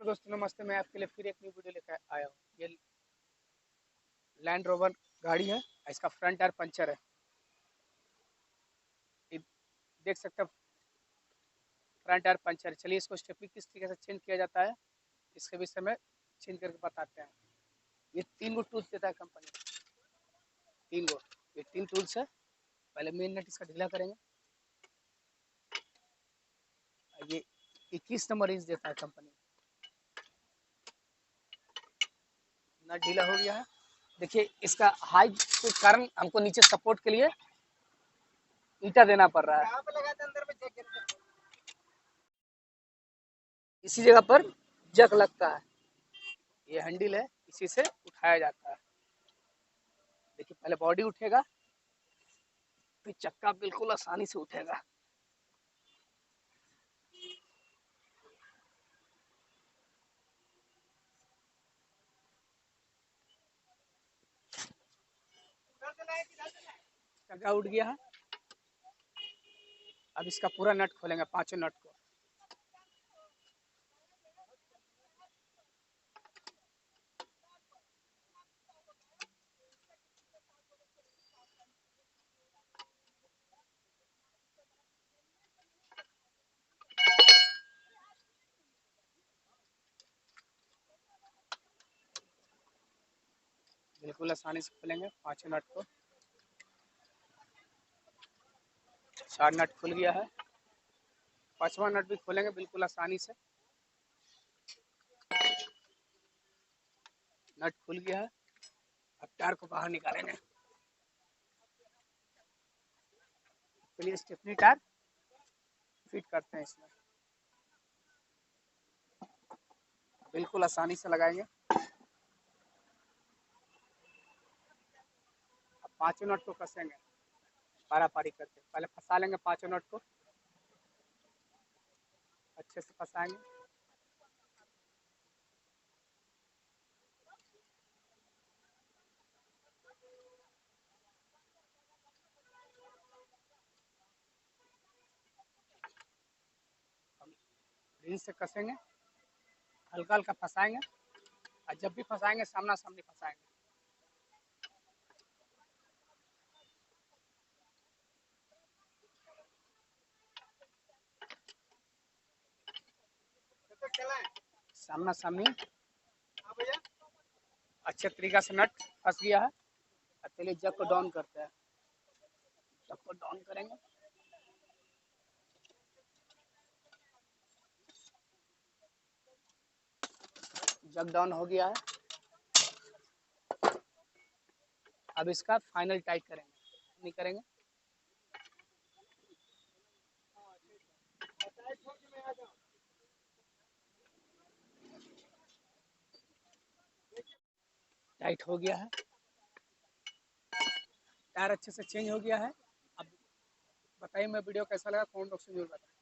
दोस्तों नमस्ते, मैं आपके लिए फिर एक न्यू वीडियो लेकर आया हूँ। ये लैंड रोवर गाड़ी है, इसका फ्रंट टायर पंचर है। ये देख सकते हैं फ्रंट टायर पंचर। चलिए इसको स्टेपनी किस तरीके से चेंज किया जाता है इसके विषय में चेंज करके बताते हैं। ये 3 गो टूल्स देता है कंपनी, 3 गो। ये 3 टूल्स है। पहले मेन नट इसका ढीला करेंगे। ये 21 नंबर इंच देता है कंपनी। नट ढीला हो गया है। देखिए इसका हाइट के कारण हमको नीचे सपोर्ट के लिए ईंटा देना पड़ रहा है। इसी जगह पर जग लगता है। ये हैंडल है, इसी से उठाया जाता है। देखिए पहले बॉडी उठेगा, फिर चक्का बिल्कुल आसानी से उठेगा। चक्का उठ गया है। अब इसका पूरा नट खोलेंगे, पांचों नट को। बिल्कुल आसानी से खोलेंगे पांचों नट को। 4 नट खुल गया है। 5वां नट भी खोलेंगे बिल्कुल आसानी से। नट खुल गया है। अब टायर को बाहर निकालेंगे। चलिए स्टेपनी टायर फिट करते हैं इसमें। बिल्कुल आसानी से लगाएंगे। अब पांचों नट को कसेंगे पारा पारी करके। पहले फंसा लेंगे पांचों नट को, अच्छे से फंसाएंगे। रिंच से कसेंगे, हल्का हल्का फंसाएंगे। और जब भी फंसाएंगे सामना सामनी फंसाएंगे। सामना सामनी अच्छे तरीका से नट फंस गया है। चलिए जग को डाउन करते हैं। जग को डाउन करेंगे। जग डाउन हो गया है। अब इसका फाइनल टाइट करेंगे, नहीं करेंगे। टाइट हो गया है। टायर अच्छे से चेंज हो गया है। अब बताइए मैं वीडियो कैसा लगा, कमेंट बॉक्स में जरूर बताएं।